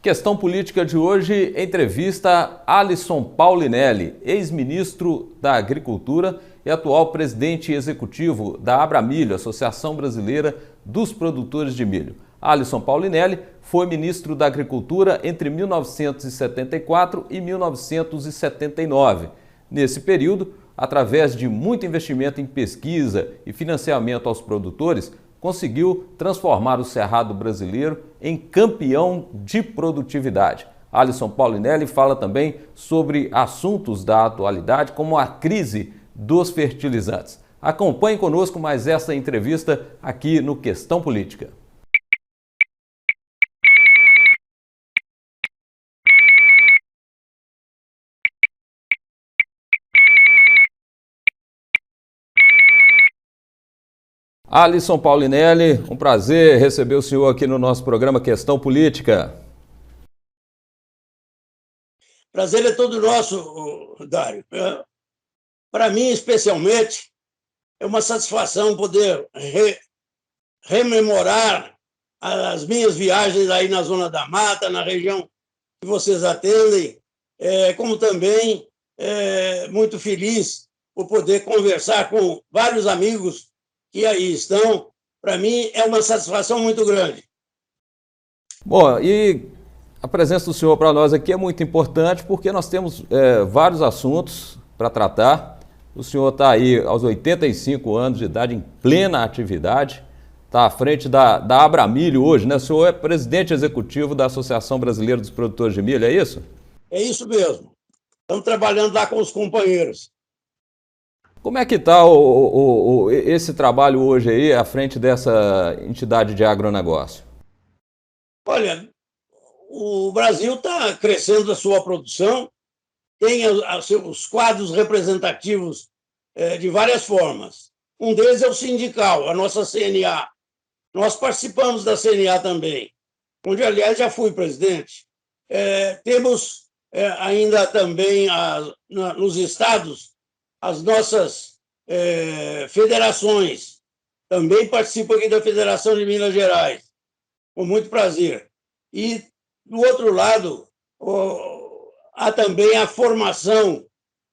Questão política de hoje, entrevista Alisson Paulinelli, ex-ministro da Agricultura e atual presidente executivo da Abramilho, Associação Brasileira dos Produtores de Milho. Alisson Paulinelli foi ministro da Agricultura entre 1974 e 1979. Nesse período, através de muito investimento em pesquisa e financiamento aos produtores, conseguiu transformar o Cerrado brasileiro em campeão de produtividade. Alisson Paulinelli fala também sobre assuntos da atualidade, como a crise dos fertilizantes. Acompanhe conosco mais essa entrevista aqui no Questão Política. Alisson Paulinelli, um prazer receber o senhor aqui no nosso programa Questão Política. Prazer é todo nosso, Dário. Para mim, especialmente, é uma satisfação poder rememorar as minhas viagens aí na Zona da Mata, na região que vocês atendem, como também muito feliz por poder conversar com vários amigos que aí estão. Para mim, é uma satisfação muito grande. Bom, e a presença do senhor para nós aqui é muito importante porque nós temos vários assuntos para tratar. O senhor está aí aos 85 anos de idade, em plena atividade, está à frente da Abramilho hoje, né? O senhor é presidente executivo da Associação Brasileira dos Produtores de Milho, é isso? É isso mesmo. Estamos trabalhando lá com os companheiros. Como é que está esse trabalho hoje aí à frente dessa entidade de agronegócio? Olha, o Brasil está crescendo a sua produção, tem os quadros representativos de várias formas. Um deles é o sindical, a nossa CNA. Nós participamos da CNA também, onde, aliás, já fui presidente. Temos ainda também nos estados as nossas federações. Também participo aqui da Federação de Minas Gerais, com muito prazer. E, do outro lado, há também a formação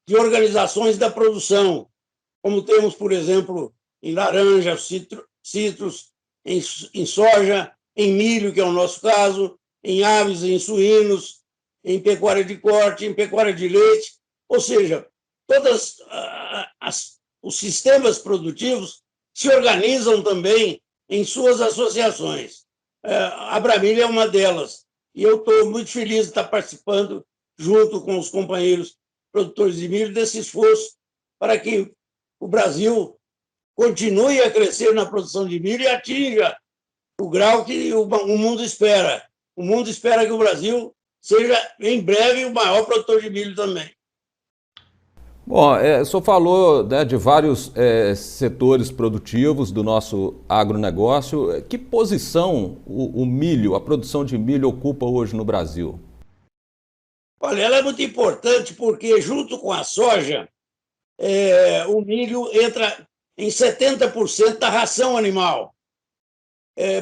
de organizações da produção, como temos, por exemplo, em laranja, citros, em soja, em milho, que é o nosso caso, em aves, em suínos, em pecuária de corte, em pecuária de leite. Ou seja, todos os sistemas produtivos se organizam também em suas associações. A Abramilho é uma delas. E eu estou muito feliz de estar participando, junto com os companheiros produtores de milho, desse esforço para que o Brasil continue a crescer na produção de milho e atinja o grau que o mundo espera. O mundo espera que o Brasil seja, em breve, o maior produtor de milho também. Bom, o senhor falou, né, de vários setores produtivos do nosso agronegócio. Que posição o milho, a produção de milho, ocupa hoje no Brasil? Olha, ela é muito importante porque, junto com a soja, o milho entra em 70% da ração animal.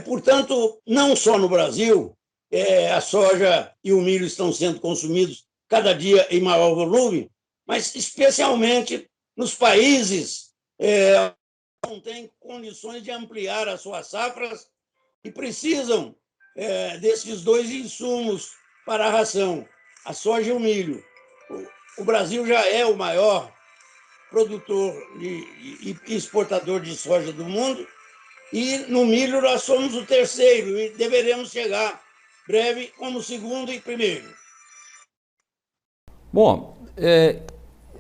Portanto, não só no Brasil, a soja e o milho estão sendo consumidos cada dia em maior volume, mas especialmente nos países que não têm condições de ampliar as suas safras e precisam desses dois insumos para a ração, a soja e o milho. O Brasil já é o maior produtor e exportador de soja do mundo, e no milho nós somos o terceiro e deveremos chegar breve como segundo e primeiro. Bom,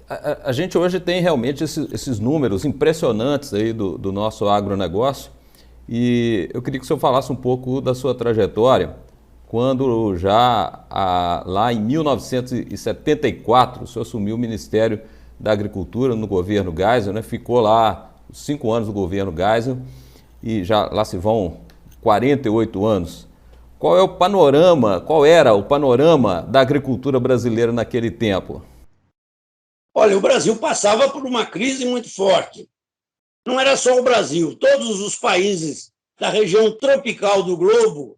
a gente hoje tem realmente esses números impressionantes aí do nosso agronegócio, e eu queria que o senhor falasse um pouco da sua trajetória, quando lá em 1974 o senhor assumiu o Ministério da Agricultura no governo Geisel, né? Ficou lá 5 anos do governo Geisel e já lá se vão 48 anos. Qual era o panorama da agricultura brasileira naquele tempo? Olha, o Brasil passava por uma crise muito forte. Não era só o Brasil, todos os países da região tropical do globo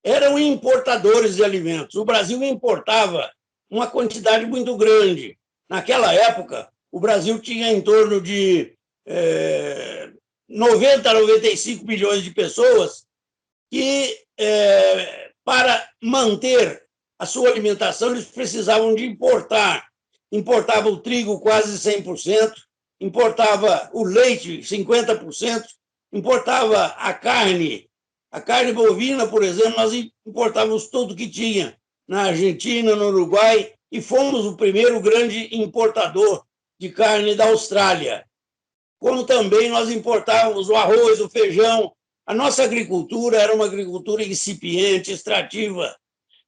eram importadores de alimentos. O Brasil importava uma quantidade muito grande. Naquela época, o Brasil tinha em torno de 90 a 95 milhões de pessoas que, para manter a sua alimentação, eles precisavam de importar. Importava o trigo quase 100%, importava o leite 50%, importava a carne bovina, por exemplo, nós importávamos tudo que tinha na Argentina, no Uruguai, e fomos o primeiro grande importador de carne da Austrália. Como também nós importávamos o arroz, o feijão. A nossa agricultura era uma agricultura incipiente, extrativa.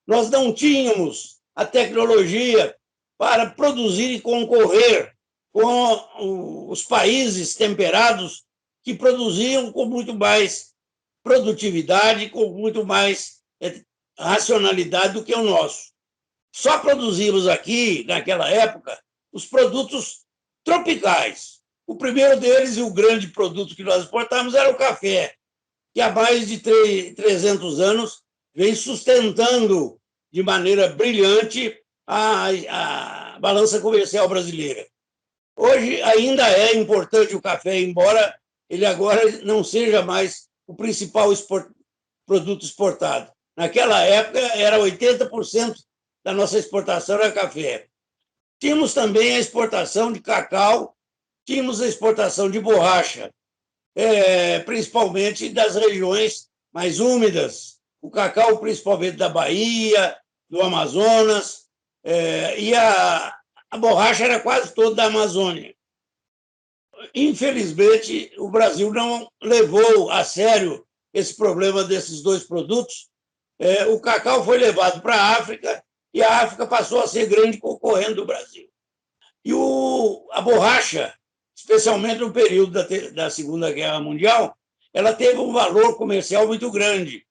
Nós não tínhamos a tecnologia para produzir e concorrer com os países temperados que produziam com muito mais produtividade, com muito mais racionalidade do que o nosso. Só produzimos aqui, naquela época, os produtos tropicais. O primeiro deles, e o grande produto que nós exportávamos, era o café, que há mais de 300 anos vem sustentando de maneira brilhante a balança comercial brasileira. Hoje ainda é importante o café, embora ele agora não seja mais o principal produto exportado. Naquela época, era 80% da nossa exportação era café. Tínhamos também a exportação de cacau, tínhamos a exportação de borracha, principalmente das regiões mais úmidas. O cacau, principalmente da Bahia, do Amazonas, e a borracha era quase toda da Amazônia. Infelizmente, o Brasil não levou a sério esse problema desses dois produtos. O cacau foi levado para a África e a África passou a ser grande concorrente do Brasil. E a borracha, especialmente no período da Segunda Guerra Mundial, ela teve um valor comercial muito grande.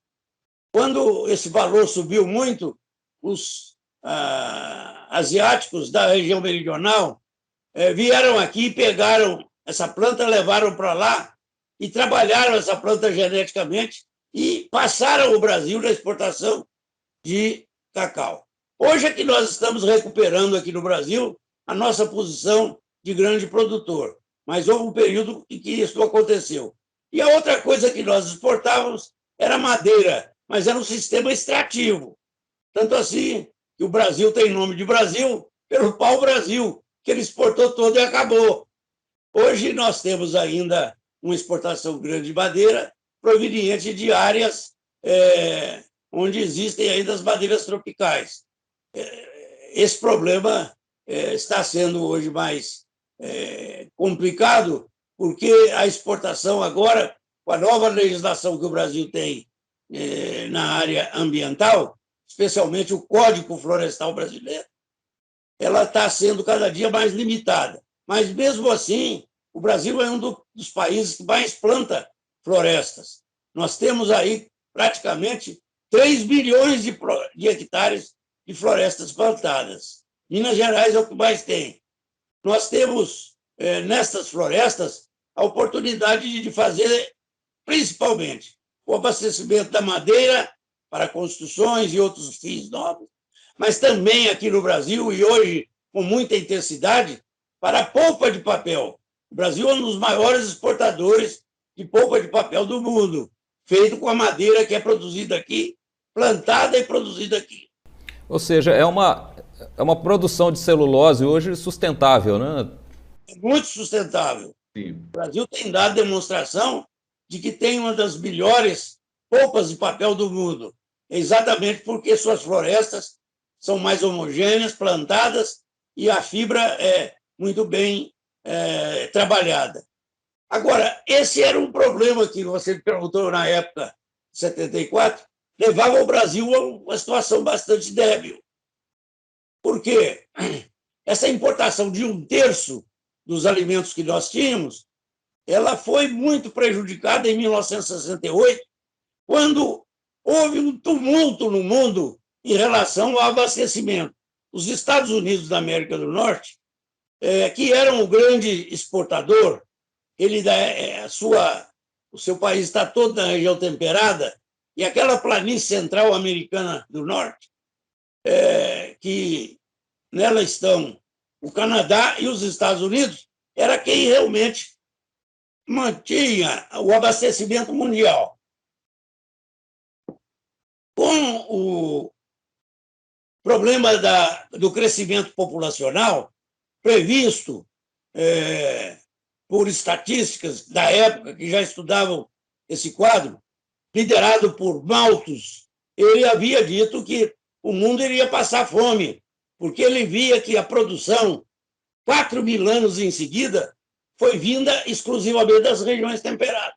Quando esse valor subiu muito, os asiáticos da região meridional vieram aqui, pegaram essa planta, levaram para lá e trabalharam essa planta geneticamente e passaram o Brasil na exportação de cacau. Hoje é que nós estamos recuperando aqui no Brasil a nossa posição de grande produtor, mas houve um período em que isso aconteceu. E a outra coisa que nós exportávamos era madeira, mas era um sistema extrativo. Tanto assim que o Brasil tem nome de Brasil pelo pau-brasil, que ele exportou todo e acabou. Hoje nós temos ainda uma exportação grande de madeira proveniente de áreas onde existem ainda as madeiras tropicais. Esse problema está sendo hoje mais complicado, porque a exportação agora, com a nova legislação que o Brasil tem na área ambiental, especialmente o Código Florestal Brasileiro, ela está sendo cada dia mais limitada. Mas, mesmo assim, o Brasil é um dos países que mais planta florestas. Nós temos aí praticamente 3 bilhões de hectares de florestas plantadas. Minas Gerais é o que mais tem. Nós temos, nestas florestas, a oportunidade de fazer, principalmente, o abastecimento da madeira para construções e outros fins nobres, mas também aqui no Brasil, e hoje com muita intensidade, para a polpa de papel. O Brasil é um dos maiores exportadores de polpa de papel do mundo, feito com a madeira que é produzida aqui, plantada e produzida aqui. Ou seja, é uma produção de celulose hoje sustentável, né? É muito sustentável. Sim. O Brasil tem dado demonstração de que tem uma das melhores polpas de papel do mundo, exatamente porque suas florestas são mais homogêneas, plantadas, e a fibra é muito bem trabalhada. Agora, esse era um problema que você me perguntou na época de 74, levava o Brasil a uma situação bastante débil. Por quê? Essa importação de 1/3 dos alimentos que nós tínhamos, ela foi muito prejudicada em 1968, quando houve um tumulto no mundo em relação ao abastecimento. Os Estados Unidos da América do Norte, que eram o grande exportador, o seu país está todo na região temperada, E aquela planície central americana do norte, que nela estão o Canadá e os Estados Unidos, era quem realmente mantinha o abastecimento mundial. Com o problema do crescimento populacional previsto por estatísticas da época que já estudavam esse quadro, liderado por Malthus, ele havia dito que o mundo iria passar fome, porque ele via que a produção, 4.000 anos em seguida, foi vinda exclusivamente das regiões temperadas.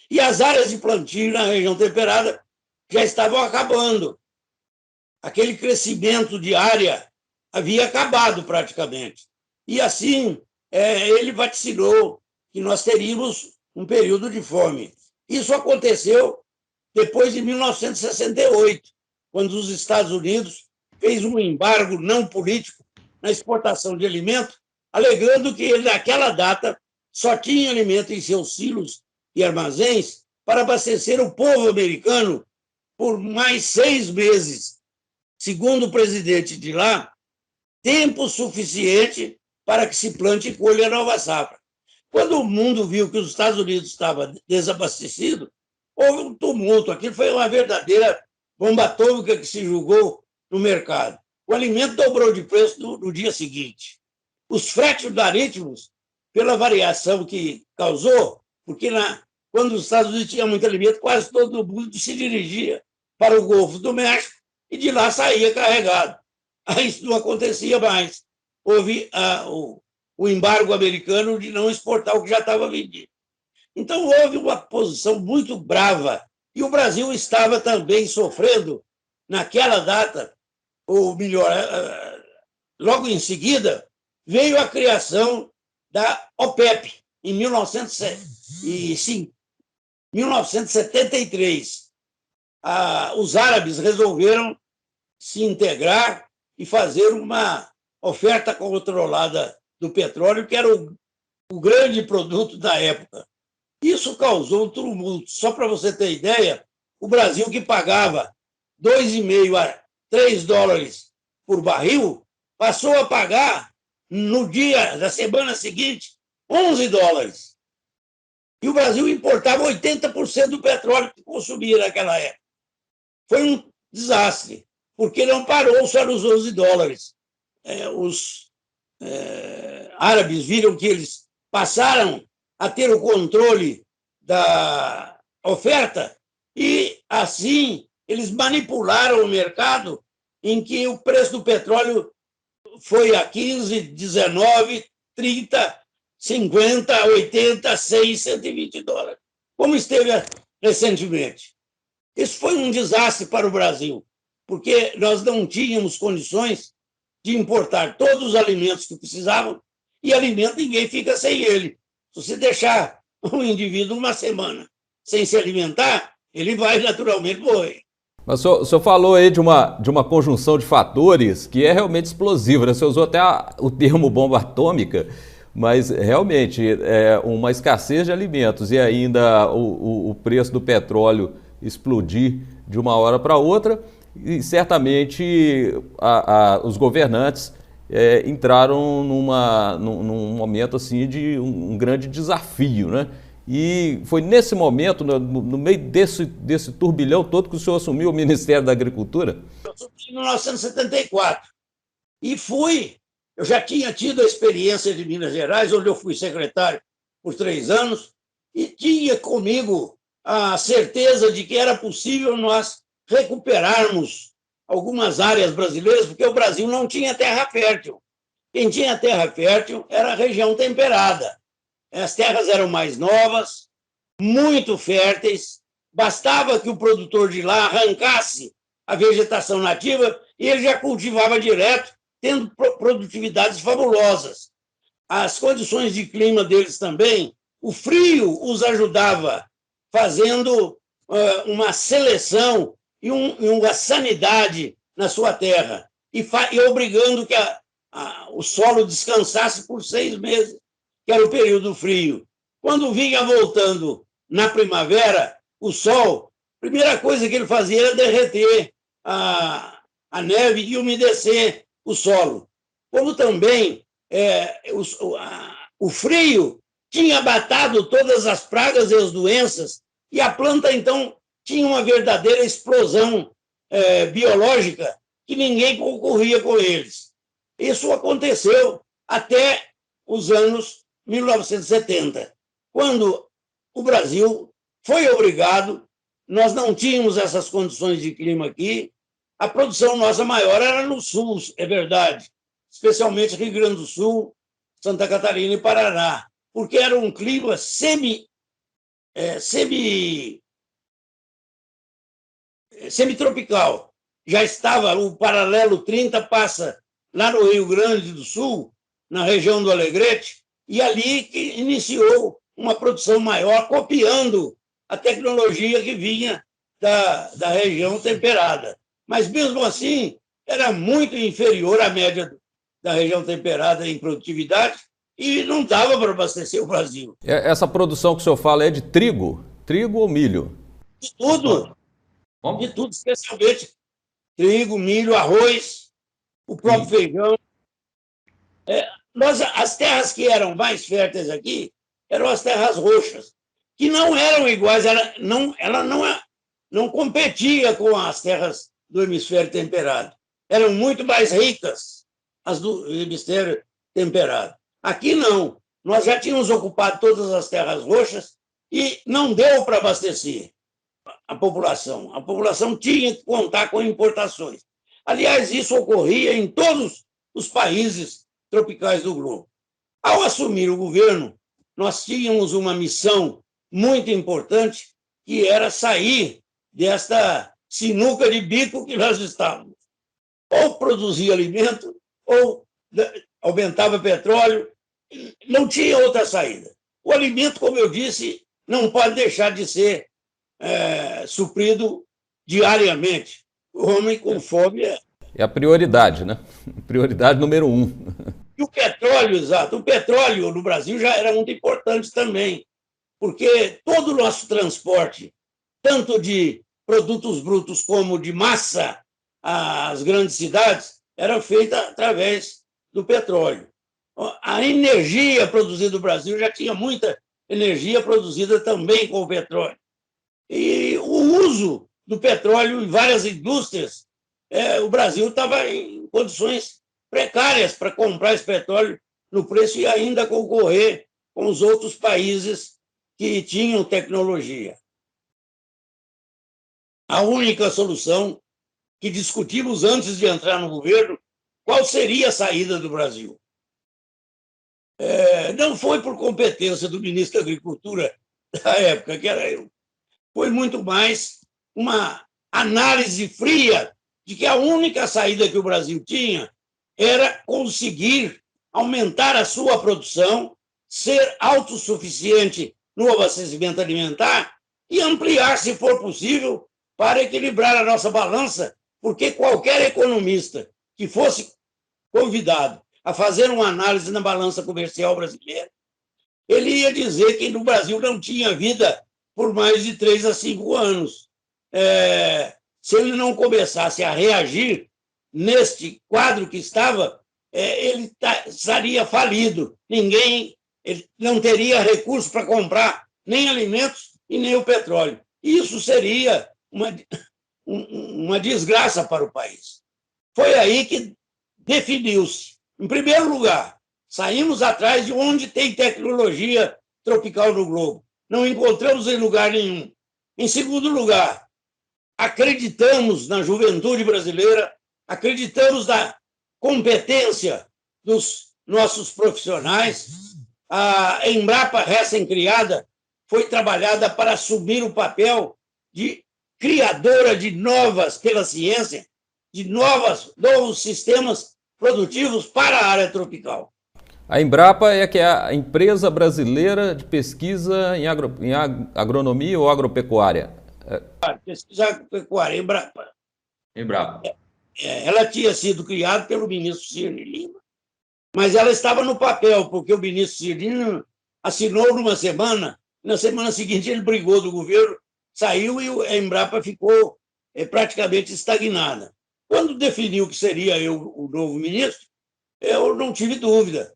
E as áreas de plantio na região temperada já estavam acabando. Aquele crescimento de área havia acabado praticamente. E assim, ele vaticinou que nós teríamos um período de fome. Isso aconteceu depois de 1968, quando os Estados Unidos fez um embargo não político na exportação de alimento, alegando que ele, naquela data, só tinha alimento em seus silos e armazéns para abastecer o povo americano por mais 6 meses. Segundo o presidente de lá, tempo suficiente para que se plante e colha a nova safra. Quando o mundo viu que os Estados Unidos estava desabastecido, houve um tumulto. Aquilo foi uma verdadeira bomba atômica que se jogou no mercado. O alimento dobrou de preço no dia seguinte. Os fretes marítimos, pela variação que causou, porque quando os Estados Unidos tinham muito alimento, quase todo mundo se dirigia para o Golfo do México e de lá saía carregado. Aí isso não acontecia mais. Houve o embargo americano de não exportar o que já estava vendido. Então, houve uma posição muito brava. E o Brasil estava também sofrendo, naquela data, ou melhor, logo em seguida, veio a criação da OPEP, em 1973. Os árabes resolveram se integrar e fazer uma oferta controlada do petróleo, que era o grande produto da época. Isso causou um tumulto. Só para você ter ideia, o Brasil, que pagava 2,5 a 3 dólares por barril, passou a pagar, no dia da semana seguinte, 11 dólares. E o Brasil importava 80% do petróleo que consumia naquela época. Foi um desastre, porque não parou só nos 11 dólares. Os árabes viram que eles passaram a ter o controle da oferta e, assim, eles manipularam o mercado, em que o preço do petróleo foi a 15, 19, 30, 50, 80, 100, 120 dólares, como esteve recentemente. Isso foi um desastre para o Brasil, porque nós não tínhamos condições de importar todos os alimentos que precisavam, e alimento ninguém fica sem ele. Se você deixar um indivíduo uma semana sem se alimentar, ele vai naturalmente morrer. Mas o senhor falou aí de uma conjunção de fatores que é realmente explosiva, né? Você usou até o termo bomba atômica, mas realmente uma escassez de alimentos e ainda o preço do petróleo explodir de uma hora para outra, e certamente os governantes entraram num momento assim de um grande desafio, né? E foi nesse momento, no meio desse turbilhão todo, que o senhor assumiu o Ministério da Agricultura? Eu assumi em 1974 e eu já tinha tido a experiência de Minas Gerais, onde eu fui secretário por 3 anos, e tinha comigo a certeza de que era possível nós recuperarmos algumas áreas brasileiras, porque o Brasil não tinha terra fértil. Quem tinha terra fértil era a região temperada. As terras eram mais novas, muito férteis, bastava que o produtor de lá arrancasse a vegetação nativa e ele já cultivava direto, tendo produtividades fabulosas. As condições de clima deles também, o frio os ajudava, fazendo uma seleção e uma sanidade na sua terra, e obrigando que o solo descansasse por 6 meses, que era o período frio. Quando vinha voltando na primavera, o sol primeira coisa que ele fazia era derreter a neve e umedecer o solo. Como também o frio tinha abatado todas as pragas e as doenças, e a planta, então, tinha uma verdadeira explosão biológica que ninguém concorria com eles. Isso aconteceu até os anos 1970, quando o Brasil foi obrigado, nós não tínhamos essas condições de clima aqui, a produção nossa maior era no sul, é verdade, especialmente Rio Grande do Sul, Santa Catarina e Paraná, porque era um clima semitropical. Já estava, o paralelo 30 passa lá no Rio Grande do Sul, na região do Alegrete, e ali que iniciou uma produção maior, copiando a tecnologia que vinha da região temperada. Mas, mesmo assim, era muito inferior à média da região temperada em produtividade e não dava para abastecer o Brasil. Essa produção que o senhor fala é de trigo? Trigo ou milho? De tudo. De tudo, especialmente trigo, milho, arroz, o próprio feijão. As terras que eram mais férteis aqui eram as terras roxas, que não eram iguais, ela não competia com as terras do hemisfério temperado. Eram muito mais ricas as do hemisfério temperado. Aqui não. Nós já tínhamos ocupado todas as terras roxas e não deu para abastecer a população. A população tinha que contar com importações. Aliás, isso ocorria em todos os países tropicais do globo. Ao assumir o governo, nós tínhamos uma missão muito importante, que era sair desta sinuca de bico que nós estávamos. Ou produzia alimento, ou aumentava petróleo, não tinha outra saída. O alimento, como eu disse, não pode deixar de ser suprido diariamente. O homem com fome é a prioridade, né? Prioridade número 1. E o petróleo, exato. O petróleo no Brasil já era muito importante também, porque todo o nosso transporte, tanto de produtos brutos como de massa às grandes cidades, era feito através do petróleo. A energia produzida no Brasil já tinha muita energia produzida também com o petróleo. E o uso do petróleo em várias indústrias, o Brasil estava em condições precárias para comprar esse petróleo no preço e ainda concorrer com os outros países que tinham tecnologia. A única solução que discutimos antes de entrar no governo, qual seria a saída do Brasil? Não foi por competência do ministro da Agricultura da época, que era eu. Foi muito mais uma análise fria de que a única saída que o Brasil tinha era conseguir aumentar a sua produção, ser autossuficiente no abastecimento alimentar e ampliar, se for possível, para equilibrar a nossa balança, porque qualquer economista que fosse convidado a fazer uma análise na balança comercial brasileira, ele ia dizer que no Brasil não tinha vida por mais de 3 a 5 anos. Se ele não começasse a reagir neste quadro que estava, ele estaria falido. Ele não teria recurso para comprar nem alimentos e nem o petróleo. Isso seria uma desgraça para o país. Foi aí que definiu-se. Em primeiro lugar, saímos atrás de onde tem tecnologia tropical no globo. Não encontramos em lugar nenhum. Em segundo lugar, acreditamos na juventude brasileira, acreditamos na competência dos nossos profissionais. A Embrapa, recém-criada, foi trabalhada para assumir o papel de criadora de novas, pela ciência, de novos sistemas produtivos para a área tropical. A Embrapa é a empresa brasileira de pesquisa em agronomia ou agropecuária? Pesquisa agropecuária, Embrapa. Ela tinha sido criada pelo ministro Cirne Lima, mas ela estava no papel, porque o ministro Cirne Lima assinou numa semana, na semana seguinte ele brigou do governo saiu e a Embrapa ficou praticamente estagnada. Quando definiu que seria eu o novo ministro, eu não tive dúvida.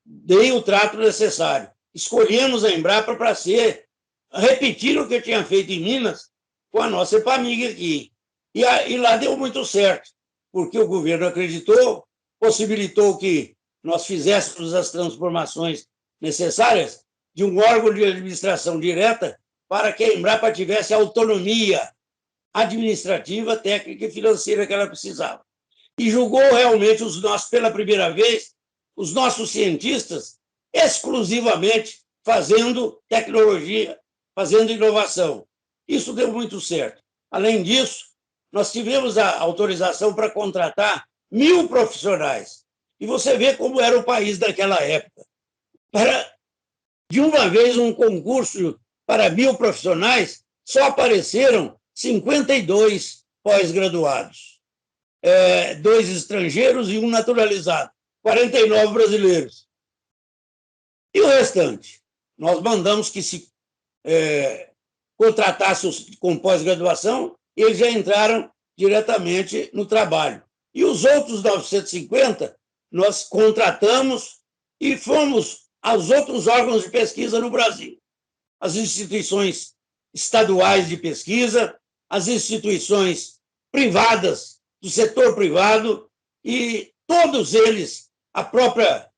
Dei o trato necessário. Escolhemos a Embrapa para repetir o que eu tinha feito em Minas com a nossa Epamig aqui. E lá deu muito certo, porque o governo acreditou, possibilitou que nós fizéssemos as transformações necessárias de um órgão de administração direta para que a Embrapa tivesse a autonomia administrativa, técnica e financeira que ela precisava. E julgou realmente pela primeira vez, os nossos cientistas exclusivamente fazendo tecnologia, fazendo inovação. Isso deu muito certo. Além disso, nós tivemos a autorização para contratar 1.000 profissionais. E você vê como era o país daquela época. De uma vez, um concurso para 1.000 profissionais, só apareceram 52 pós-graduados. 2 estrangeiros e 1 naturalizado. 49 brasileiros. E o restante? Nós mandamos que se contratasse com pós-graduação, e eles já entraram diretamente no trabalho. E os outros 950, nós contratamos e fomos aos outros órgãos de pesquisa no Brasil. As instituições estaduais de pesquisa, as instituições privadas, do setor privado, e todos eles, a própria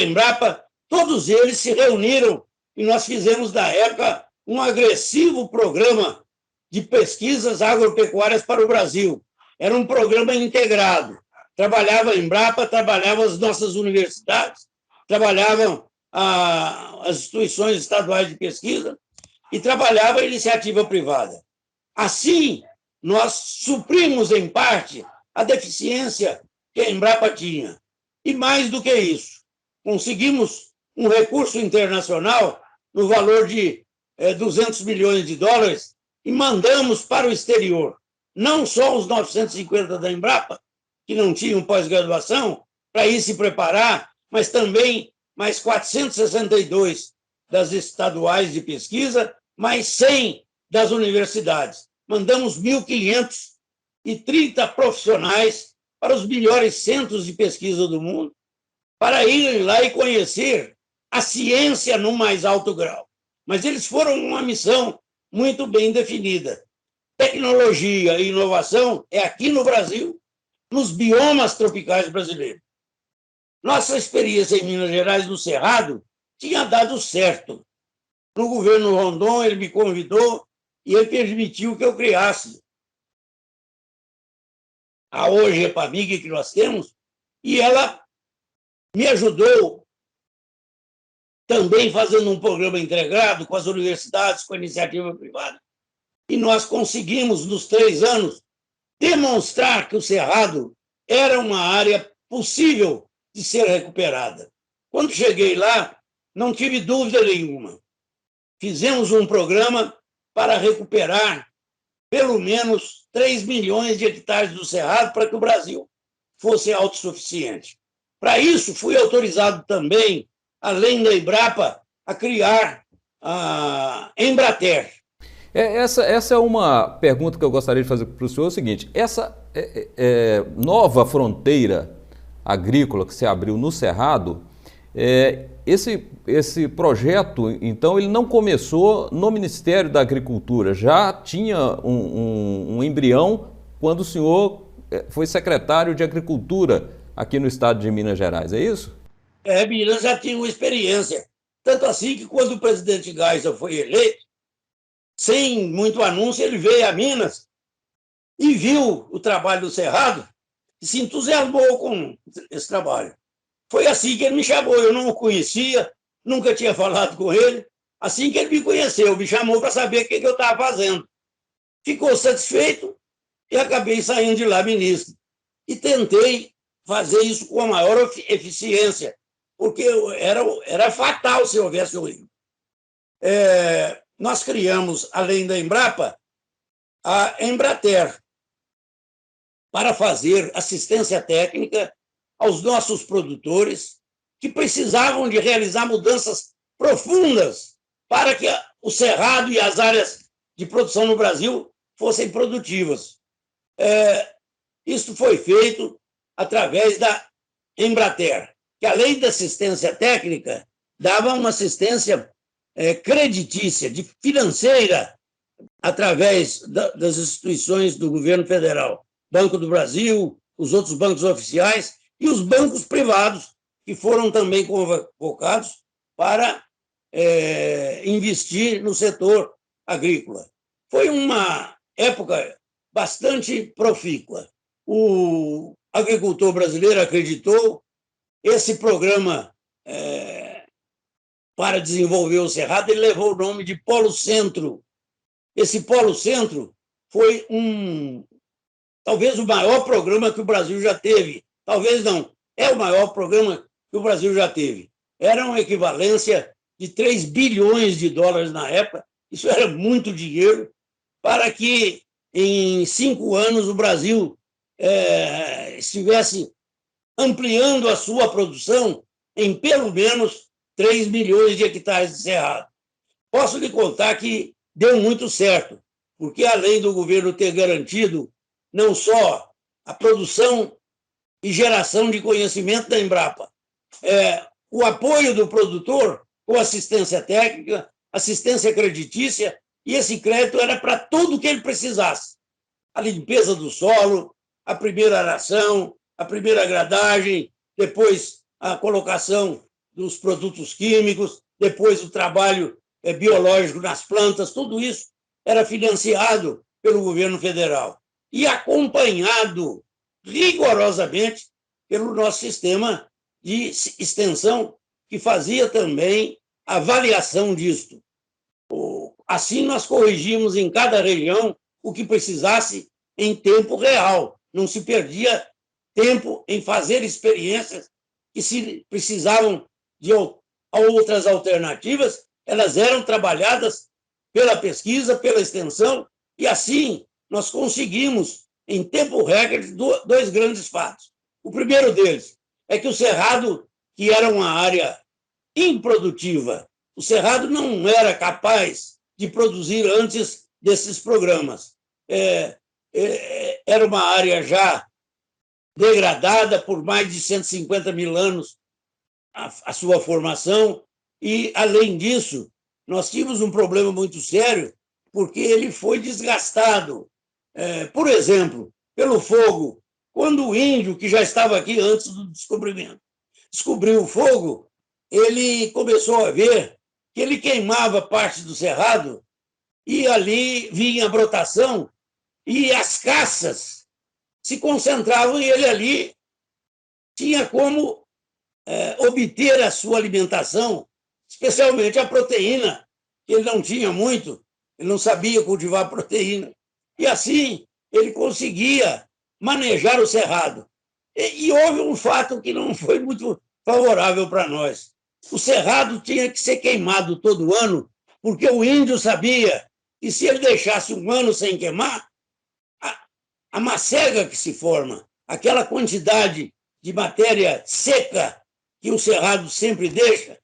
Embrapa, todos eles se reuniram e nós fizemos, na época, um agressivo programa de pesquisas agropecuárias para o Brasil. Era um programa integrado. Trabalhava a Embrapa, trabalhavam as nossas universidades, trabalhavam as instituições estaduais de pesquisa e trabalhava a iniciativa privada. Assim, nós suprimos, em parte, a deficiência que a Embrapa tinha. E mais do que isso, conseguimos um recurso internacional no valor de 200 milhões de dólares e mandamos para o exterior, não só os 950 da Embrapa, que não tinham pós-graduação, para ir se preparar, mas também mais 462 das estaduais de pesquisa, mais 100 das universidades. Mandamos 1.530 profissionais para os melhores centros de pesquisa do mundo, para irem lá e conhecer a ciência no mais alto grau. Mas eles foram uma missão muito bem definida. Tecnologia e inovação é aqui no Brasil, nos biomas tropicais brasileiros. Nossa experiência em Minas Gerais, no Cerrado, tinha dado certo. No governo Rondon, ele me convidou e ele permitiu que eu criasse a hoje Epamig que nós temos, e ela me ajudou também fazendo um programa integrado com as universidades, com a iniciativa privada. E nós conseguimos, nos 3 anos, demonstrar que o Cerrado era uma área possível de ser recuperada. Quando cheguei lá, não tive dúvida nenhuma. Fizemos um programa para recuperar pelo menos 3 milhões de hectares do Cerrado para que o Brasil fosse autossuficiente. Para isso, fui autorizado também, além da Embrapa, a criar a Embrater. Essa é uma pergunta que eu gostaria de fazer para o senhor, é o seguinte: essa nova fronteira agrícola que se abriu no Cerrado, esse projeto, então, ele não começou no Ministério da Agricultura, já tinha um embrião quando o senhor foi secretário de Agricultura aqui no estado de Minas Gerais, é isso? Minas já tinha uma experiência. Tanto assim que, quando o presidente Geisel foi eleito, sem muito anúncio, ele veio a Minas e viu o trabalho do Cerrado e se entusiasmou com esse trabalho. Foi assim que ele me chamou. Eu não o conhecia, nunca tinha falado com ele. Assim que ele me conheceu, me chamou para saber o que eu estava fazendo. Ficou satisfeito e acabei saindo de lá ministro. E tentei fazer isso com a maior eficiência, porque era fatal se houvesse um erro. Nós criamos, além da Embrapa, a Embrater, para fazer assistência técnica aos nossos produtores que precisavam de realizar mudanças profundas para que o cerrado e as áreas de produção no Brasil fossem produtivas. Isso foi feito através da Embrater, que, além da assistência técnica, dava uma assistência creditícia, financeira, através das instituições do governo federal, Banco do Brasil, os outros bancos oficiais e os bancos privados, que foram também convocados para investir no setor agrícola. Foi uma época bastante profícua. O agricultor brasileiro acreditou, esse programa para desenvolver o cerrado, ele levou o nome de Polo Centro. Esse Polo Centro foi talvez o maior programa que o Brasil já teve. Talvez não, é o maior programa que o Brasil já teve. Era uma equivalência de 3 bilhões de dólares na época, isso era muito dinheiro, para que em 5 anos o Brasil estivesse ampliando a sua produção em pelo menos 3 milhões de hectares de cerrado. Posso lhe contar que deu muito certo, porque além do governo ter garantido não só a produção e geração de conhecimento da Embrapa, o apoio do produtor com assistência técnica, assistência creditícia, e esse crédito era para tudo o que ele precisasse. A limpeza do solo, a primeira aração, a primeira gradagem, depois a colocação dos produtos químicos, depois o trabalho biológico nas plantas, tudo isso era financiado pelo governo federal e acompanhado rigorosamente pelo nosso sistema de extensão, que fazia também a avaliação disto. Assim, nós corrigimos em cada região o que precisasse em tempo real. Não se perdia tempo em fazer experiências que, se precisavam de outras alternativas, elas eram trabalhadas pela pesquisa, pela extensão, e assim nós conseguimos, em tempo recorde, 2 grandes fatos. O primeiro deles é que o cerrado, que era uma área improdutiva, o cerrado não era capaz de produzir antes desses programas. Era uma área já degradada por mais de 150 mil anos a sua formação, e, além disso, nós tínhamos um problema muito sério, porque ele foi desgastado, por exemplo, pelo fogo. Quando o índio, que já estava aqui antes do descobrimento, descobriu o fogo, ele começou a ver que ele queimava parte do cerrado e ali vinha a brotação e as caças se concentravam, e ele ali tinha como obter a sua alimentação, especialmente a proteína, que ele não tinha muito, ele não sabia cultivar proteína. E assim ele conseguia manejar o cerrado. E houve um fato que não foi muito favorável para nós. O cerrado tinha que ser queimado todo ano, porque o índio sabia que, se ele deixasse um ano sem queimar, a macega que se forma, aquela quantidade de matéria seca que o cerrado sempre deixa,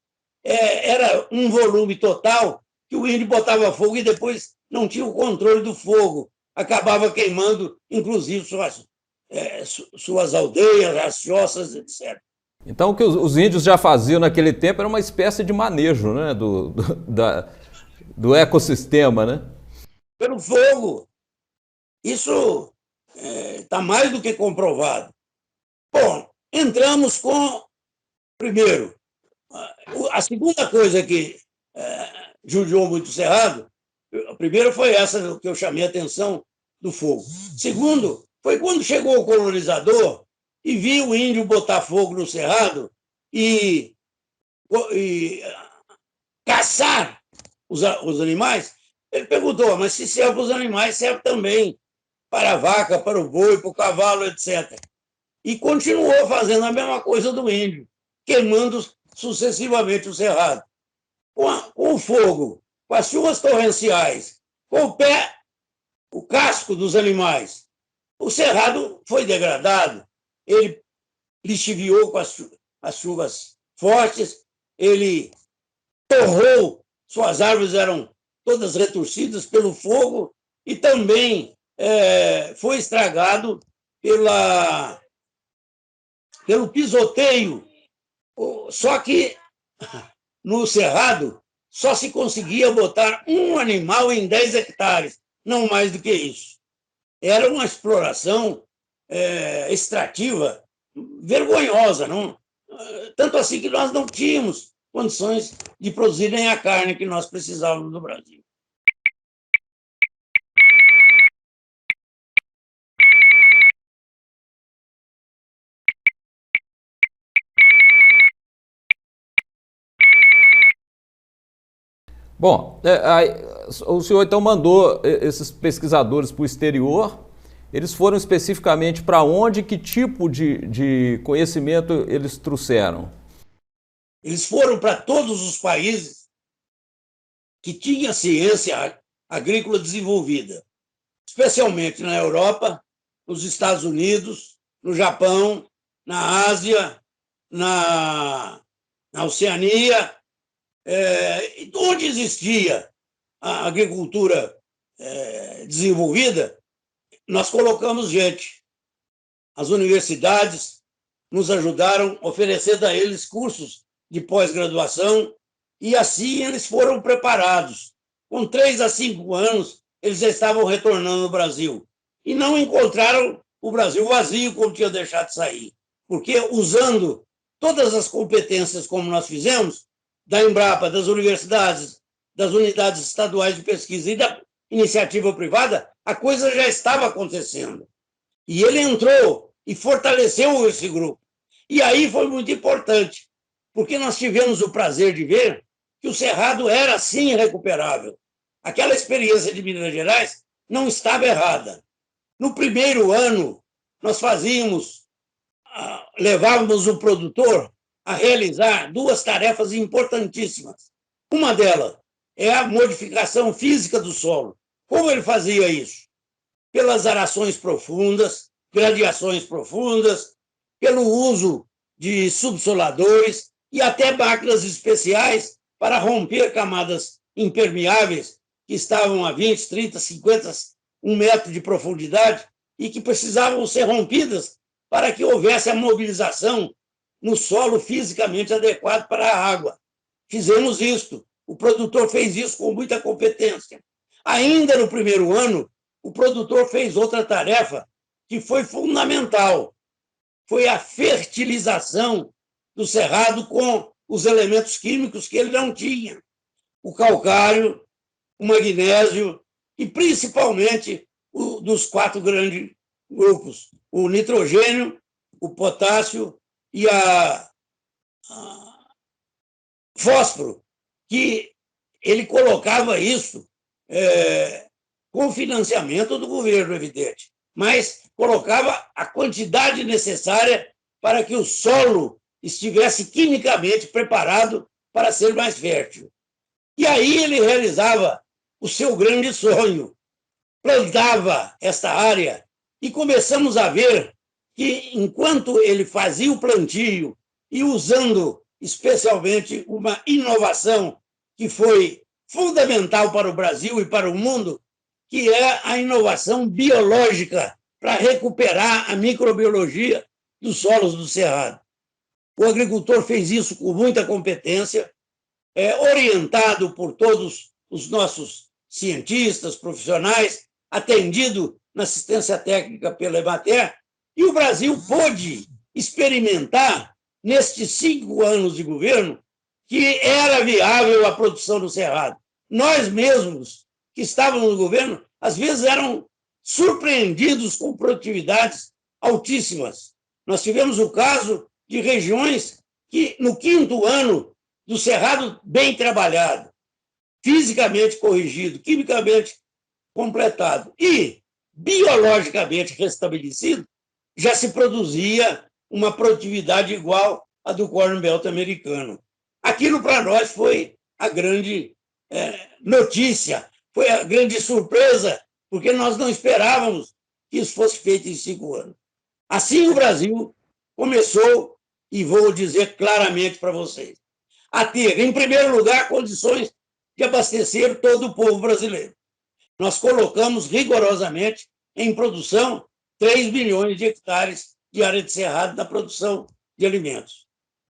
era um volume total que o índio botava fogo e depois não tinha o controle do fogo, acabava queimando, inclusive, suas aldeias, as choças, etc. Então, o que os índios já faziam naquele tempo era uma espécie de manejo, né, do ecossistema, né? Pelo fogo. Isso está mais do que comprovado. Bom, entramos com, primeiro, a segunda coisa que judiou muito o cerrado, a primeira foi essa que eu chamei a atenção do fogo. Segundo, foi quando chegou o colonizador e viu o índio botar fogo no cerrado e caçar os animais. Ele perguntou, mas se serve para os animais, serve também para a vaca, para o boi, para o cavalo, etc. E continuou fazendo a mesma coisa do índio, queimando sucessivamente o cerrado. Com o fogo, com as chuvas torrenciais, com o casco dos animais, o cerrado foi degradado. Ele lixiviou com as chuvas fortes, ele torrou suas árvores eram todas retorcidas pelo fogo e também foi estragado pelo pisoteio. Só que no Cerrado só se conseguia botar um animal em 10 hectares, não mais do que isso. Era uma exploração extrativa vergonhosa, não? Tanto assim que nós não tínhamos condições de produzir nem a carne que nós precisávamos no Brasil. Bom, o senhor então mandou esses pesquisadores para o exterior. Eles foram especificamente para onde? Que tipo de conhecimento eles trouxeram? Eles foram para todos os países que tinham ciência agrícola desenvolvida, especialmente na Europa, nos Estados Unidos, no Japão, na Ásia, na Oceania, onde existia a agricultura desenvolvida, nós colocamos gente. As universidades nos ajudaram, oferecendo a eles cursos de pós-graduação, e assim eles foram preparados. Com 3 a 5 anos, eles já estavam retornando ao Brasil. E não encontraram o Brasil vazio, como tinha deixado de sair. Porque, usando todas as competências como nós fizemos, da Embrapa, das universidades, das unidades estaduais de pesquisa e da iniciativa privada, a coisa já estava acontecendo. E ele entrou e fortaleceu esse grupo. E aí foi muito importante, porque nós tivemos o prazer de ver que o Cerrado era, sim, recuperável. Aquela experiência de Minas Gerais não estava errada. No primeiro ano, nós levávamos o produtor a realizar 2 tarefas importantíssimas. Uma delas é a modificação física do solo. Como ele fazia isso? Pelas arações profundas, gradiações profundas, pelo uso de subsoladores e até máquinas especiais para romper camadas impermeáveis que estavam a 20, 30, 50, 1 metro de profundidade e que precisavam ser rompidas para que houvesse a mobilização no solo fisicamente adequado para a água. Fizemos isto. O produtor fez isso com muita competência. Ainda no primeiro ano, o produtor fez outra tarefa que foi fundamental. Foi a fertilização do cerrado com os elementos químicos que ele não tinha. O calcário, o magnésio e, principalmente, dos 4 grandes grupos. O nitrogênio, o potássio e a fósforo, que ele colocava isso com financiamento do governo, evidente, mas colocava a quantidade necessária para que o solo estivesse quimicamente preparado para ser mais fértil. E aí ele realizava o seu grande sonho, plantava esta área e começamos a ver que, enquanto ele fazia o plantio e usando especialmente uma inovação que foi fundamental para o Brasil e para o mundo, que é a inovação biológica para recuperar a microbiologia dos solos do Cerrado. O agricultor fez isso com muita competência, orientado por todos os nossos cientistas, profissionais, atendido na assistência técnica pela Emater, e o Brasil pôde experimentar, nestes 5 anos de governo, que era viável a produção do Cerrado. Nós mesmos, que estávamos no governo, às vezes eram surpreendidos com produtividades altíssimas. Nós tivemos o caso de regiões que, no 5º ano do Cerrado bem trabalhado, fisicamente corrigido, quimicamente completado e biologicamente restabelecido, já se produzia uma produtividade igual à do Corn Belt americano. Aquilo, para nós, foi a grande notícia, foi a grande surpresa, porque nós não esperávamos que isso fosse feito em 5 anos. Assim, o Brasil começou, e vou dizer claramente para vocês, a ter, em primeiro lugar, condições de abastecer todo o povo brasileiro. Nós colocamos rigorosamente em produção 3 milhões de hectares de área de cerrado na produção de alimentos.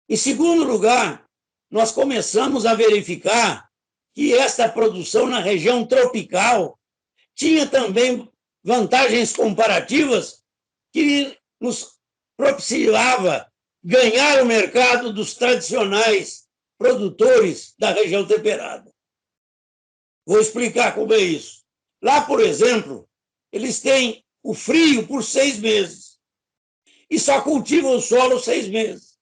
Em segundo lugar, nós começamos a verificar que esta produção na região tropical tinha também vantagens comparativas que nos propiciava ganhar o mercado dos tradicionais produtores da região temperada. Vou explicar como é isso. Lá, por exemplo, eles têm o frio por 6 meses e só cultivam o solo 6 meses.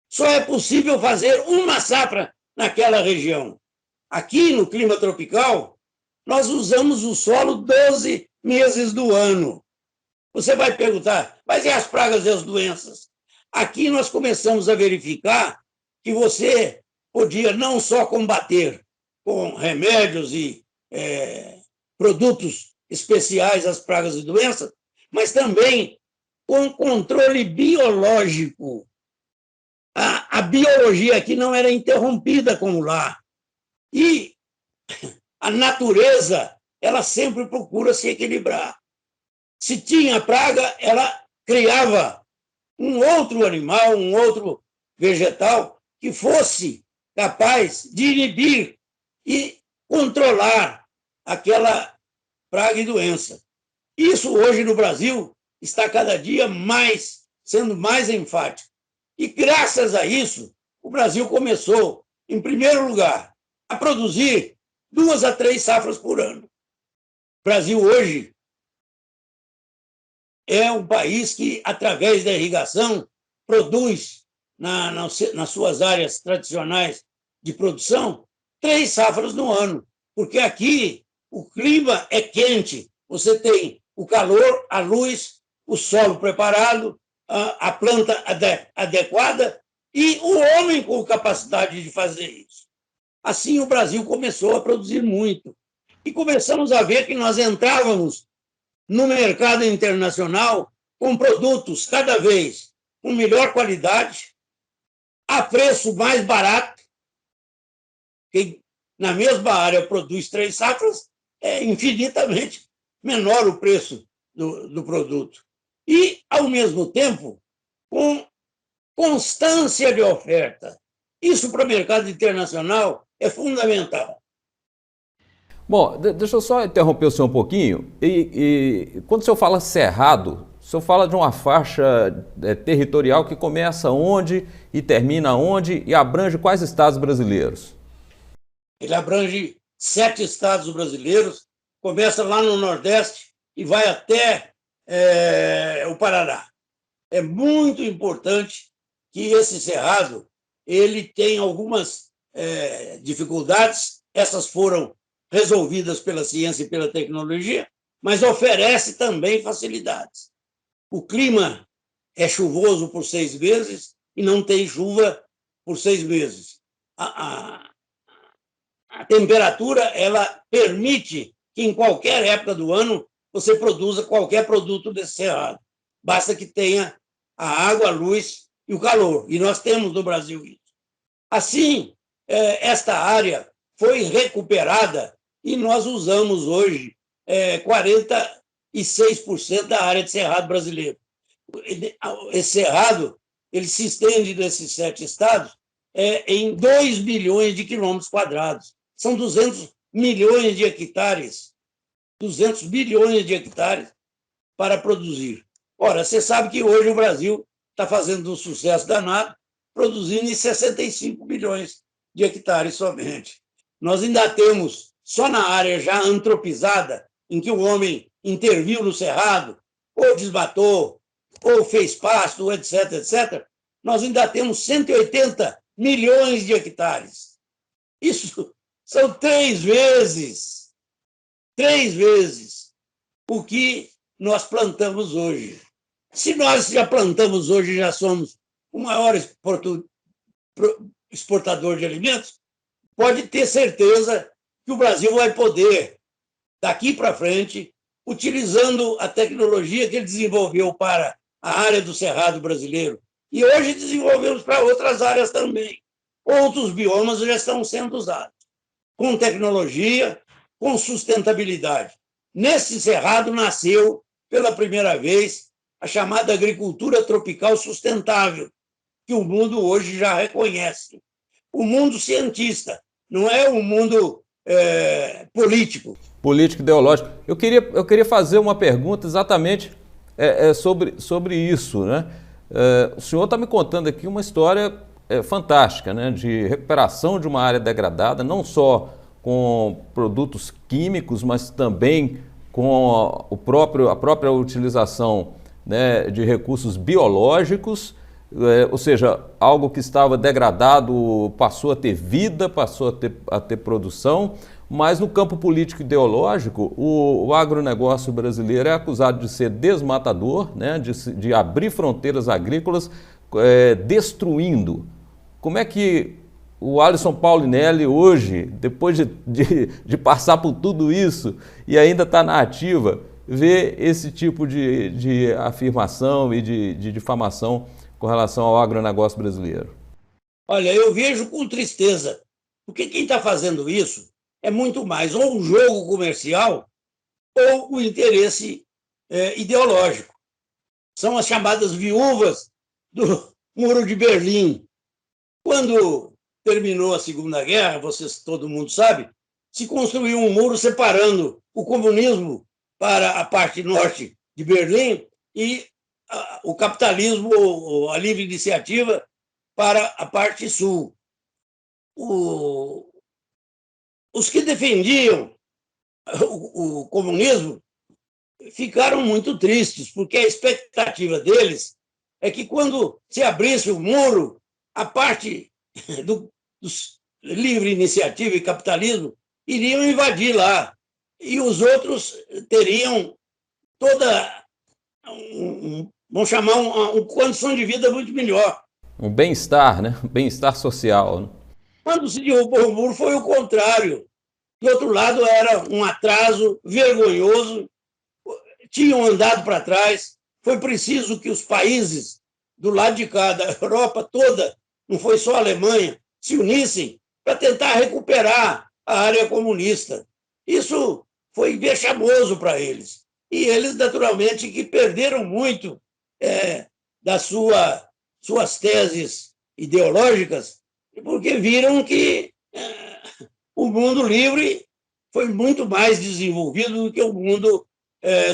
Só é possível fazer uma safra naquela região. Aqui, no clima tropical, nós usamos o solo 12 meses do ano. Você vai perguntar, mas e as pragas e as doenças? Aqui nós começamos a verificar que você podia não só combater com remédios e produtos especiais as pragas e doenças, mas também com controle biológico. A biologia aqui não era interrompida como lá. E a natureza, ela sempre procura se equilibrar. Se tinha praga, ela criava um outro animal, um outro vegetal que fosse capaz de inibir e controlar aquela praga e doença. Isso hoje no Brasil está cada dia mais sendo mais enfático. E graças a isso, o Brasil começou, em primeiro lugar, a produzir 2 a 3 safras por ano. O Brasil hoje é um país que, através da irrigação, produz, nas suas áreas tradicionais de produção, 3 safras no ano, porque aqui o clima é quente, você tem o calor, a luz, o solo preparado, a planta adequada e o homem com capacidade de fazer isso. Assim, o Brasil começou a produzir muito. E começamos a ver que nós entrávamos no mercado internacional com produtos cada vez com melhor qualidade, a preço mais barato. Quem na mesma área produz 3 safras, é infinitamente menor o preço do produto. E, ao mesmo tempo, com constância de oferta. Isso para o mercado internacional é fundamental. Bom, deixa eu só interromper o senhor um pouquinho. Quando o senhor fala cerrado, o senhor fala de uma faixa territorial que começa onde e termina onde e abrange quais estados brasileiros? Ele abrange 7 estados brasileiros, começa lá no Nordeste e vai até o Paraná. É muito importante que esse cerrado ele tem algumas dificuldades, essas foram resolvidas pela ciência e pela tecnologia, mas oferece também facilidades. O clima é chuvoso por 6 meses e não tem chuva por 6 meses. A temperatura ela permite que em qualquer época do ano você produza qualquer produto desse cerrado. Basta que tenha a água, a luz e o calor. E nós temos no Brasil isso. Assim, esta área foi recuperada e nós usamos hoje 46% da área de cerrado brasileiro. Esse cerrado ele se estende desses 7 estados em 2 bilhões de quilômetros quadrados. São 200 milhões de hectares. 200 bilhões de hectares para produzir. Ora, você sabe que hoje o Brasil está fazendo um sucesso danado, produzindo em 65 bilhões de hectares somente. Nós ainda temos, só na área já antropizada, em que o homem interviu no cerrado, ou desmatou, ou fez pasto, etc., etc., nós ainda temos 180 milhões de hectares. Isso são 3 vezes o que nós plantamos hoje. Se nós já plantamos hoje, já somos o maior exportador de alimentos, pode ter certeza que o Brasil vai poder, daqui para frente, utilizando a tecnologia que ele desenvolveu para a área do cerrado brasileiro, e hoje desenvolvemos para outras áreas também. Outros biomas já estão sendo usados. com tecnologia, com sustentabilidade. Nesse cerrado nasceu, pela primeira vez, a chamada agricultura tropical sustentável, que o mundo hoje já reconhece. O mundo cientista, não é o mundo político. Político ideológico. Eu queria fazer uma pergunta exatamente sobre isso, né? O senhor está me contando aqui uma história fantástica, né? De recuperação de uma área degradada, não só com produtos químicos, mas também com a própria utilização, né, de recursos biológicos, ou seja, algo que estava degradado passou a ter vida, passou a ter produção, mas no campo político ideológico, o agronegócio brasileiro é acusado de ser desmatador, né, de abrir fronteiras agrícolas, destruindo. Como é que o Alisson Paulinelli hoje, depois de passar por tudo isso e ainda está na ativa, vê esse tipo de afirmação e de difamação com relação ao agronegócio brasileiro? Olha, eu vejo com tristeza, porque quem está fazendo isso é muito mais ou um jogo comercial ou o interesse ideológico. São as chamadas viúvas do Muro de Berlim. Quando terminou a Segunda Guerra, todo mundo sabe, se construiu um muro separando o comunismo para a parte norte de Berlim e o capitalismo, a livre iniciativa, para a parte sul. Os que defendiam o comunismo ficaram muito tristes, porque a expectativa deles é que, quando se abrisse o muro, a parte dos livre iniciativa e capitalismo iriam invadir lá, e os outros teriam toda vamos chamar uma condição de vida muito melhor. Um bem-estar, né? Bem-estar social, né? Quando se derrubou o muro, foi o contrário. Do outro lado, era um atraso vergonhoso, tinham andado para trás. Foi preciso que os países do lado de cá, da Europa toda, não foi só a Alemanha, se unissem para tentar recuperar a área comunista. Isso foi vexamoso para eles. E eles, naturalmente, que perderam muito das suas teses ideológicas, porque viram que o mundo livre foi muito mais desenvolvido do que o mundo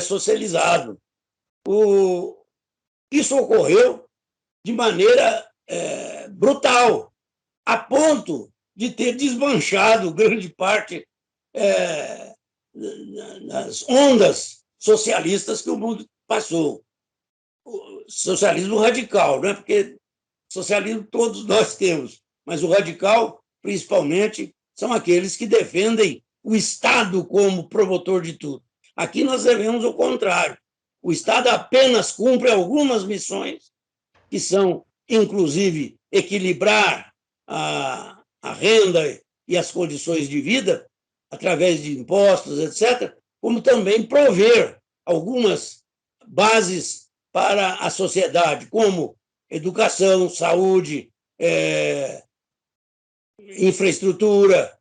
socializado. Isso ocorreu de maneira brutal, a ponto de ter desmanchado grande parte das ondas socialistas que o mundo passou. O socialismo radical, não é? Porque socialismo todos nós temos, mas o radical, principalmente, são aqueles que defendem o Estado como promotor de tudo. Aqui nós devemos o contrário. O Estado apenas cumpre algumas missões, que são, inclusive, equilibrar a renda e as condições de vida, através de impostos, etc., como também prover algumas bases para a sociedade, como educação, saúde, infraestrutura,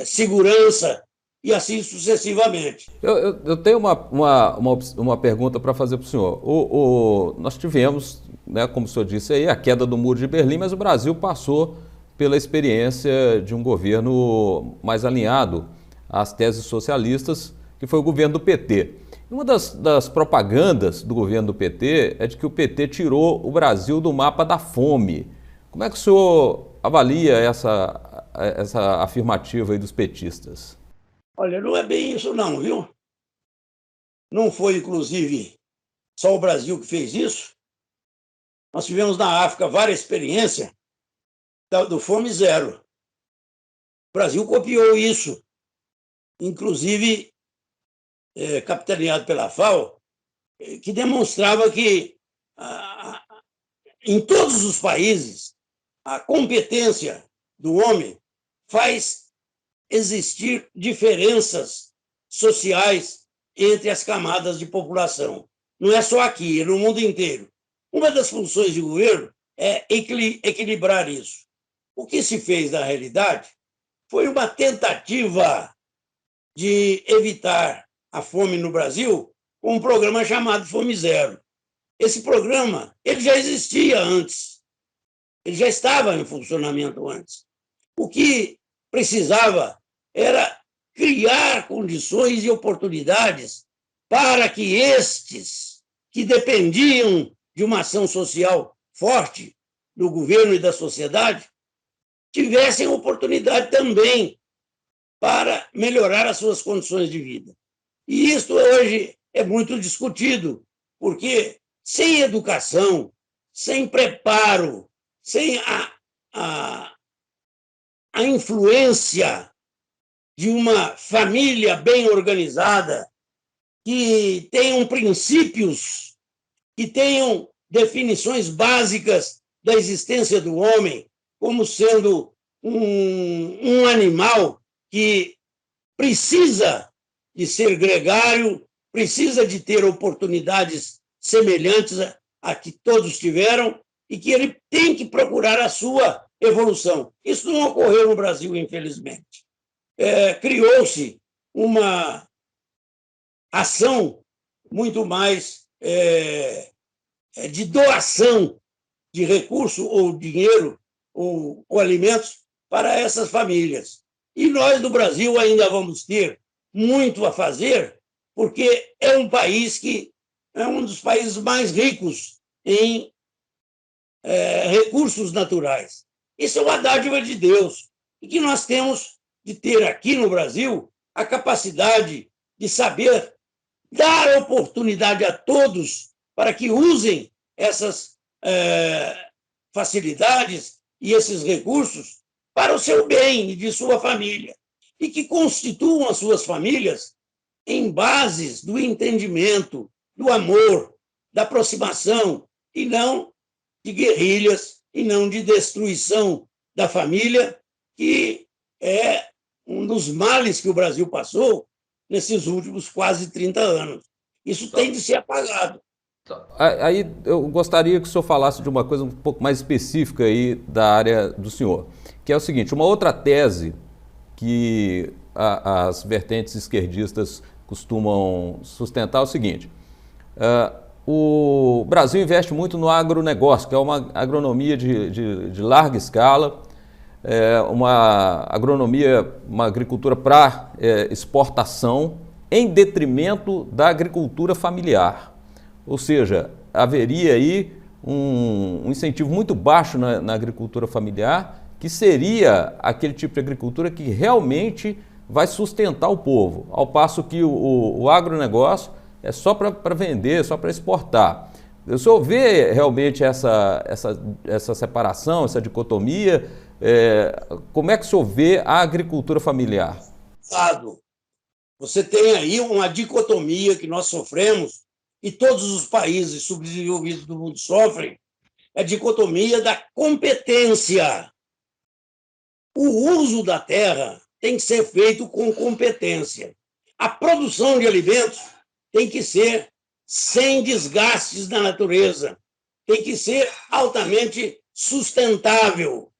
segurança e assim sucessivamente. Eu tenho uma pergunta para fazer para o senhor. Nós tivemos, né, como o senhor disse aí, a queda do Muro de Berlim, mas o Brasil passou pela experiência de um governo mais alinhado às teses socialistas, que foi o governo do PT. Uma das propagandas do governo do PT é de que o PT tirou o Brasil do mapa da fome. Como é que o senhor avalia essa afirmativa aí dos petistas? Olha, não é bem isso não, viu? Não foi, inclusive, só o Brasil que fez isso. Nós tivemos na África várias experiências do Fome Zero. O Brasil copiou isso, inclusive capitaneado pela FAO, que demonstrava que em todos os países a competência do homem faz existir diferenças sociais entre as camadas de população. Não é só aqui, é no mundo inteiro. Uma das funções de governo é equilibrar isso. O que se fez, na realidade, foi uma tentativa de evitar a fome no Brasil com um programa chamado Fome Zero. Esse programa ele já existia antes, ele já estava em funcionamento antes. O que precisava era criar condições e oportunidades para que estes, que dependiam de uma ação social forte do governo e da sociedade, tivessem oportunidade também para melhorar as suas condições de vida. E isso hoje é muito discutido, porque sem educação, sem preparo, sem a influência de uma família bem organizada, que tenham princípios, que tenham definições básicas da existência do homem, como sendo um animal que precisa de ser gregário, precisa de ter oportunidades semelhantes a que todos tiveram e que ele tem que procurar a sua evolução. Isso não ocorreu no Brasil, infelizmente. Criou-se uma ação muito mais de doação de recurso ou dinheiro ou alimentos para essas famílias. E nós, no Brasil, ainda vamos ter muito a fazer, porque é um país que é um dos países mais ricos em recursos naturais. Isso é uma dádiva de Deus, e que nós temos de ter aqui no Brasil a capacidade de saber dar oportunidade a todos para que usem essas facilidades e esses recursos para o seu bem e de sua família, e que constituam as suas famílias em bases do entendimento, do amor, da aproximação, e não de guerrilhas, e não de destruição da família, que é um dos males que o Brasil passou nesses últimos quase 30 anos. Isso tem de ser apagado. Aí eu gostaria que o senhor falasse de uma coisa um pouco mais específica aí da área do senhor, que é o seguinte: uma outra tese que as vertentes esquerdistas costumam sustentar é o seguinte: o Brasil investe muito no agronegócio, que é uma agronomia de larga escala, uma agronomia, uma agricultura para exportação, em detrimento da agricultura familiar. Ou seja, haveria aí um incentivo muito baixo na agricultura familiar, que seria aquele tipo de agricultura que realmente vai sustentar o povo, ao passo que o agronegócio é só para vender, só para exportar. O senhor vê realmente essa separação, essa dicotomia? Como é que o senhor vê a agricultura familiar? Você tem aí uma dicotomia que nós sofremos, e todos os países subdesenvolvidos do mundo sofrem, a dicotomia da competência. O uso da terra tem que ser feito com competência. A produção de alimentos tem que ser sem desgastes na natureza, tem que ser altamente sustentável.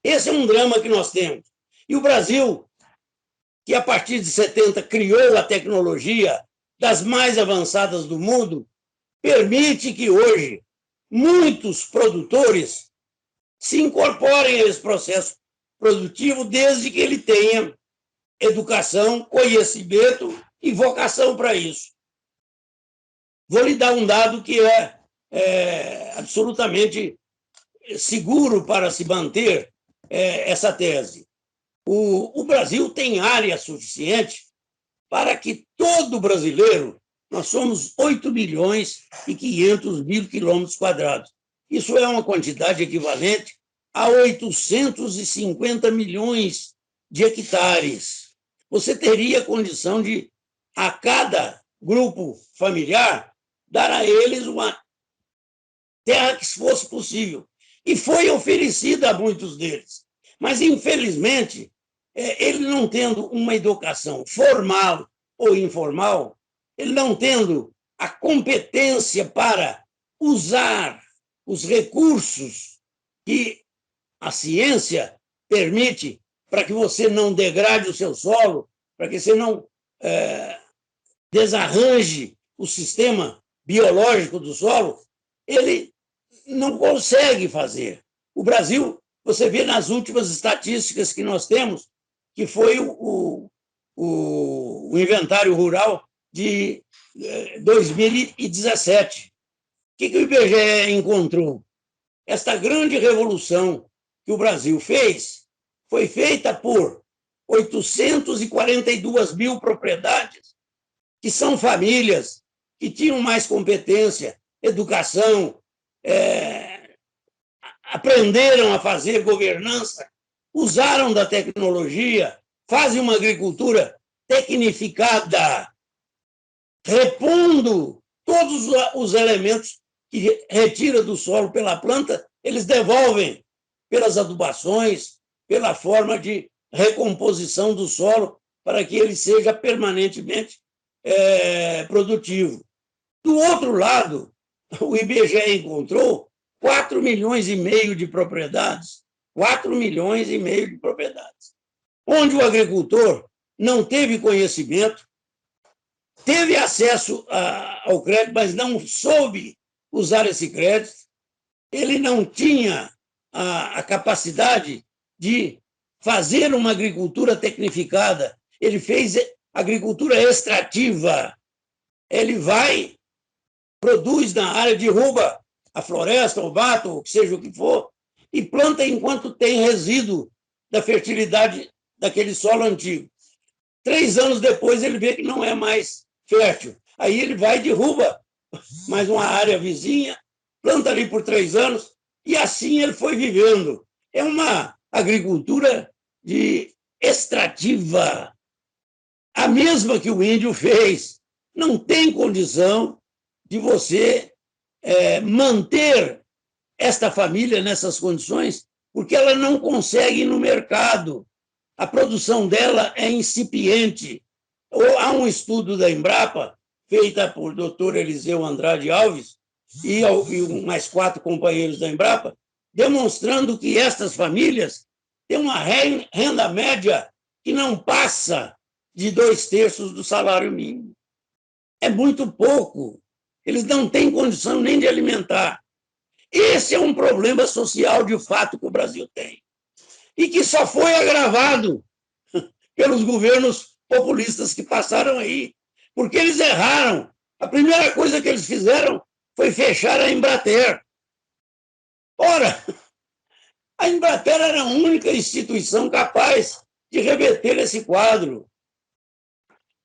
Esse é um drama que nós temos. E o Brasil, que a partir de 70 criou a tecnologia das mais avançadas do mundo, permite que hoje muitos produtores se incorporem a esse processo produtivo, desde que ele tenha educação, conhecimento e vocação para isso. Vou lhe dar um dado que é absolutamente seguro para se manter essa tese. O Brasil tem área suficiente para que todo brasileiro, nós somos 8.500.000 quilômetros quadrados. Isso é uma quantidade equivalente a 850 milhões de hectares. Você teria condição de, a cada grupo familiar, dar a eles uma terra que fosse possível. E foi oferecida a muitos deles. Mas, infelizmente, ele não tendo uma educação formal ou informal, ele não tendo a competência para usar os recursos que a ciência permite para que você não degrade o seu solo, para que você não desarranje o sistema biológico do solo, ele não consegue fazer. O Brasil, você vê nas últimas estatísticas que nós temos, que foi o inventário rural de 2017. O que o IBGE encontrou? Esta grande revolução que o Brasil fez foi feita por 842 mil propriedades, que são famílias que tinham mais competência, educação, aprenderam a fazer governança, usaram da tecnologia, fazem uma agricultura tecnificada, repondo todos os elementos que retira do solo pela planta, eles devolvem pelas adubações, pela forma de recomposição do solo, para que ele seja permanentemente produtivo. Do outro lado, o IBGE encontrou 4,5 milhões de propriedades, 4,5 milhões de propriedades, onde o agricultor não teve conhecimento, teve acesso ao crédito, mas não soube usar esse crédito, ele não tinha a capacidade de fazer uma agricultura tecnificada, ele fez agricultura extrativa, ele vai, produz na área, derruba a floresta, o mato, ou seja o que for, e planta enquanto tem resíduo da fertilidade daquele solo antigo. 3 anos depois ele vê que não é mais fértil. Aí ele vai e derruba mais uma área vizinha, planta ali por 3 anos, e assim ele foi vivendo. É uma agricultura extrativa, a mesma que o índio fez. Não tem condição de você manter esta família nessas condições, porque ela não consegue ir no mercado. A produção dela é incipiente. Há um estudo da Embrapa, feita por Dr. Eliseu Andrade Alves e mais 4 companheiros da Embrapa, demonstrando que estas famílias têm uma renda média que não passa de 2/3 do salário mínimo. É muito pouco. Eles não têm condição nem de alimentar. Esse é um problema social, de fato, que o Brasil tem. E que só foi agravado pelos governos populistas que passaram aí, porque eles erraram. A primeira coisa que eles fizeram foi fechar a Embrater. Ora, a Embrater era a única instituição capaz de reverter esse quadro.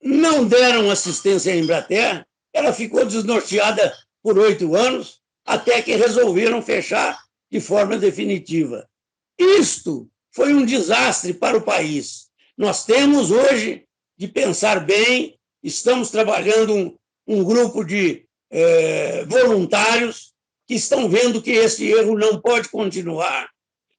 Não deram assistência à Embrater, ela ficou desnorteada por 8 anos, até que resolveram fechar de forma definitiva. Isto foi um desastre para o país. Nós temos hoje de pensar bem, estamos trabalhando um grupo de voluntários que estão vendo que esse erro não pode continuar.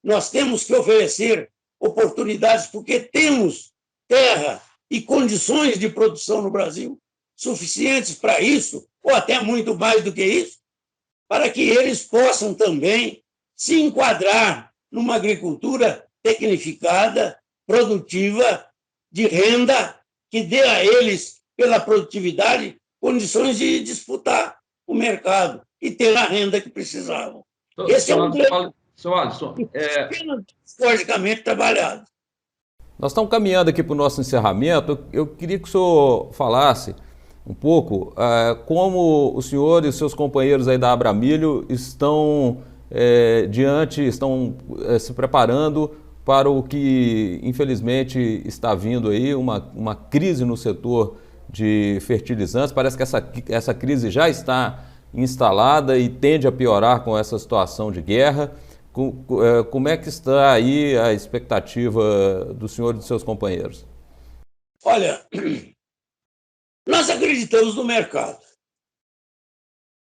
Nós temos que oferecer oportunidades, porque temos terra e condições de produção no Brasil suficientes para isso, ou até muito mais do que isso, para que eles possam também se enquadrar numa agricultura tecnificada, produtiva, de renda, que dê a eles, pela produtividade, condições de disputar o mercado e ter a renda que precisavam. Esse é um problema logicamente trabalhado. Nós estamos caminhando aqui para o nosso encerramento. Eu queria que o senhor falasse um pouco como o senhor e os seus companheiros aí da Abramilho estão estão se preparando para o que, infelizmente, está vindo aí, uma crise no setor de fertilizantes. Parece que essa crise já está instalada e tende a piorar com essa situação de guerra. Como é que está aí a expectativa do senhor e dos seus companheiros? Olha, nós acreditamos no mercado.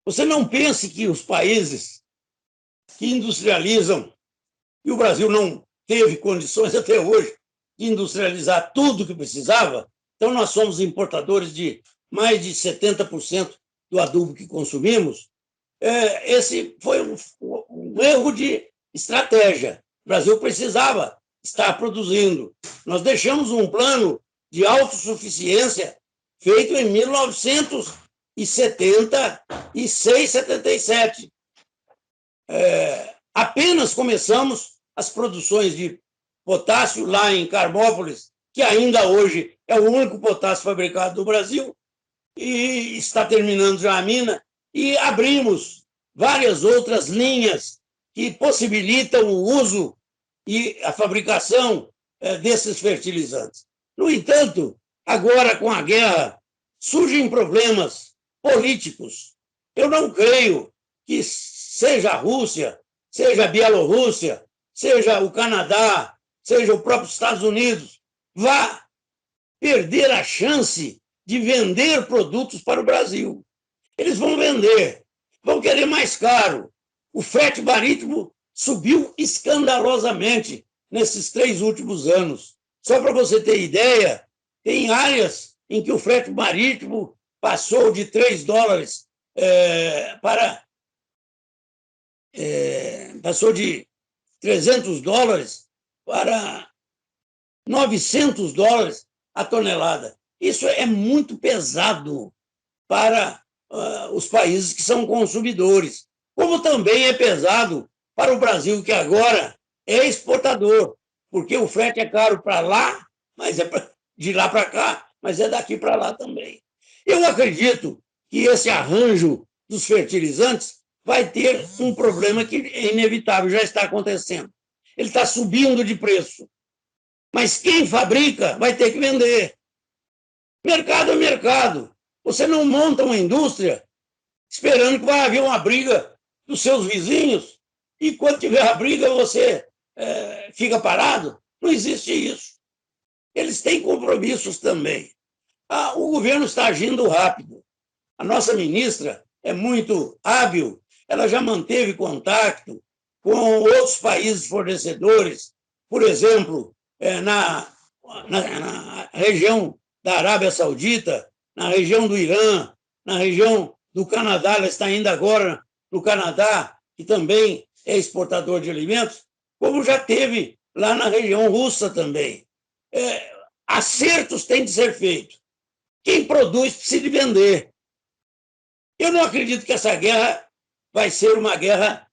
Você não pense que os países que industrializam, e o Brasil não teve condições até hoje de industrializar tudo que precisava, então nós somos importadores de mais de 70% do adubo que consumimos. Esse foi um erro de estratégia. O Brasil precisava está produzindo. Nós deixamos um plano de autossuficiência feito em 1976, 77. Apenas começamos as produções de potássio lá em Carmópolis, que ainda hoje é o único potássio fabricado no Brasil, e está terminando já a mina, e abrimos várias outras linhas que possibilitam o uso e a fabricação desses fertilizantes. No entanto, agora com a guerra, surgem problemas políticos. Eu não creio que seja a Rússia, seja a Bielorrússia, seja o Canadá, seja o próprio Estados Unidos, vá perder a chance de vender produtos para o Brasil. Eles vão vender, vão querer mais caro. O frete marítimo subiu escandalosamente nesses 3 últimos anos. Só para você ter ideia, tem áreas em que o frete marítimo passou de $3 passou de $300 para $900 a tonelada. Isso é muito pesado para os países que são consumidores, como também é pesado para o Brasil, que agora é exportador, porque o frete é caro para lá, mas é de lá para cá, mas é daqui para lá também. Eu acredito que esse arranjo dos fertilizantes vai ter um problema que é inevitável, já está acontecendo. Ele está subindo de preço. Mas quem fabrica vai ter que vender. Mercado é mercado. Você não monta uma indústria esperando que vai haver uma briga dos seus vizinhos e quando tiver a briga você fica parado. Não existe isso. Eles têm compromissos também. O governo está agindo rápido. A nossa ministra é muito hábil. Ela já manteve contato com outros países fornecedores, por exemplo, na região da Arábia Saudita, na região do Irã, na região do Canadá. Ela está indo agora no Canadá, que também é exportador de alimentos, como já teve lá na região russa também. Acertos têm de ser feitos. Quem produz precisa vender. Eu não acredito que essa guerra vai ser uma guerra,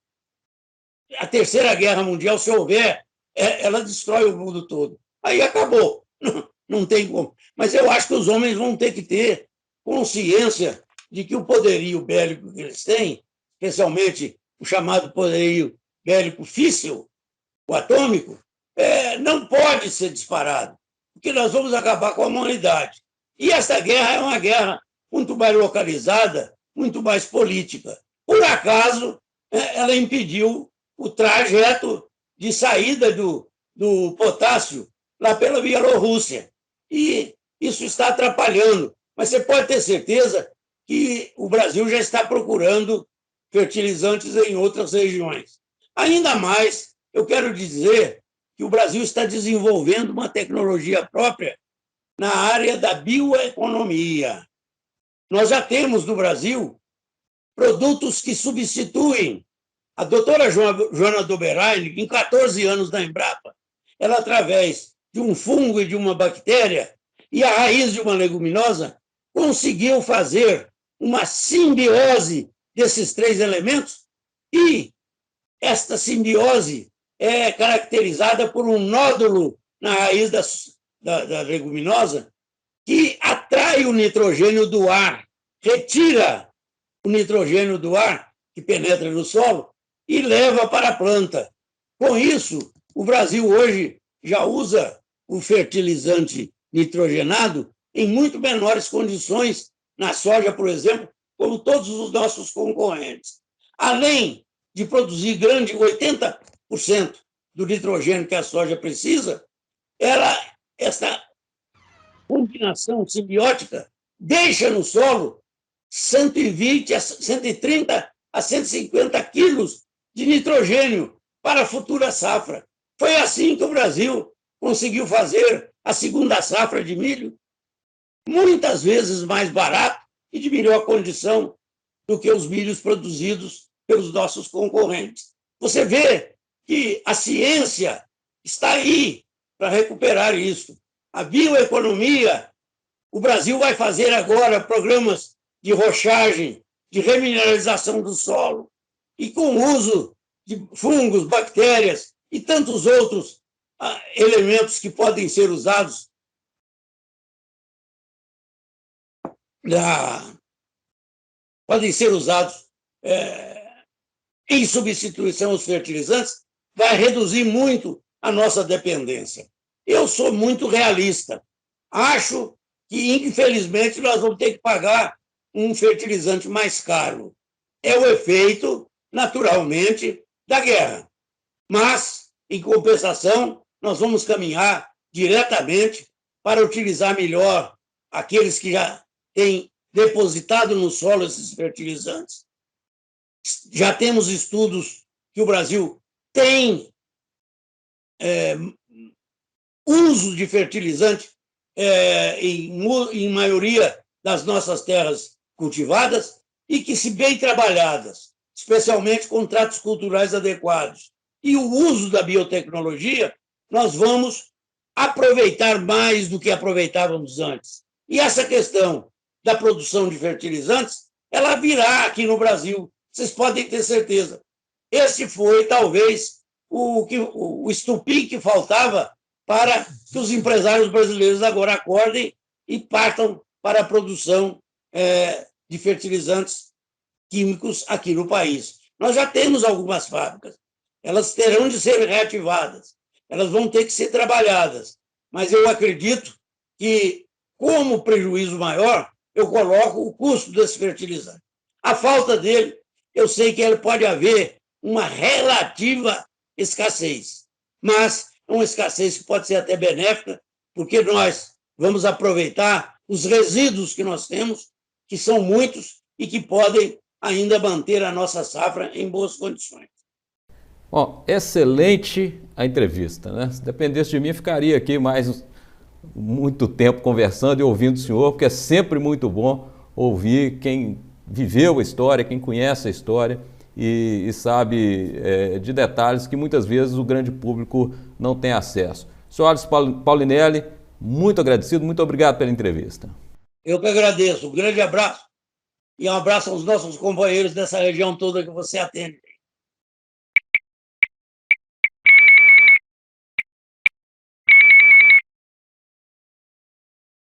a terceira guerra mundial, se houver, ela destrói o mundo todo. Aí acabou, não tem como. Mas eu acho que os homens vão ter que ter consciência de que o poderio bélico que eles têm, especialmente o chamado poderio bélico físsil, o atômico, não pode ser disparado, porque nós vamos acabar com a humanidade. E essa guerra é uma guerra muito mais localizada, muito mais política. Por acaso, ela impediu o trajeto de saída do potássio lá pela Bielorrússia. E isso está atrapalhando. Mas você pode ter certeza que o Brasil já está procurando fertilizantes em outras regiões. Ainda mais, eu quero dizer que o Brasil está desenvolvendo uma tecnologia própria na área da bioeconomia. Nós já temos no Brasil produtos que substituem. A doutora Joana Doberai, em 14 anos da Embrapa, ela, através de um fungo e de uma bactéria e a raiz de uma leguminosa, conseguiu fazer uma simbiose desses 3 elementos e esta simbiose é caracterizada por um nódulo na raiz da leguminosa que atrai o nitrogênio do ar, retira o nitrogênio do ar que penetra no solo e leva para a planta. Com isso, o Brasil hoje já usa o fertilizante nitrogenado em muito menores condições na soja, por exemplo, como todos os nossos concorrentes. Além de produzir grande 80% do nitrogênio que a soja precisa, essa combinação simbiótica deixa no solo 120 a 130 a 150 quilos de nitrogênio para a futura safra. Foi assim que o Brasil conseguiu fazer a segunda safra de milho, muitas vezes mais barato e de melhor condição do que os milhos produzidos pelos nossos concorrentes. Você vê que a ciência está aí para recuperar isso. A bioeconomia, o Brasil vai fazer agora programas de rochagem, de remineralização do solo, e com o uso de fungos, bactérias e tantos outros elementos que podem ser usados em substituição aos fertilizantes, vai reduzir muito a nossa dependência. Eu sou muito realista. Acho que, infelizmente, nós vamos ter que pagar um fertilizante mais caro. É o efeito, naturalmente, da guerra. Mas, em compensação, nós vamos caminhar diretamente para utilizar melhor aqueles que já têm depositado no solo esses fertilizantes. Já temos estudos que o Brasil tem uso de fertilizante em maioria das nossas terras cultivadas e que, se bem trabalhadas, especialmente com tratos culturais adequados, e o uso da biotecnologia, nós vamos aproveitar mais do que aproveitávamos antes. E essa questão da produção de fertilizantes, ela virá aqui no Brasil, vocês podem ter certeza. Esse foi, talvez, o estupim que faltava para que os empresários brasileiros agora acordem e partam para a produção de fertilizantes químicos aqui no país. Nós já temos algumas fábricas, elas terão de ser reativadas, elas vão ter que ser trabalhadas, mas eu acredito que, como prejuízo maior, eu coloco o custo desse fertilizante. A falta dele, eu sei que pode haver uma relativa escassez, mas uma escassez que pode ser até benéfica, porque nós vamos aproveitar os resíduos que nós temos, que são muitos e que podem ainda manter a nossa safra em boas condições. Bom, excelente a entrevista, né? Se dependesse de mim, ficaria aqui mais muito tempo conversando e ouvindo o senhor, porque é sempre muito bom ouvir quem viveu a história, quem conhece a história e sabe de detalhes que muitas vezes o grande público não tem acesso. Senhor Alisson Paulinelli, muito agradecido, muito obrigado pela entrevista. Eu que agradeço, um grande abraço e um abraço aos nossos companheiros dessa região toda que você atende.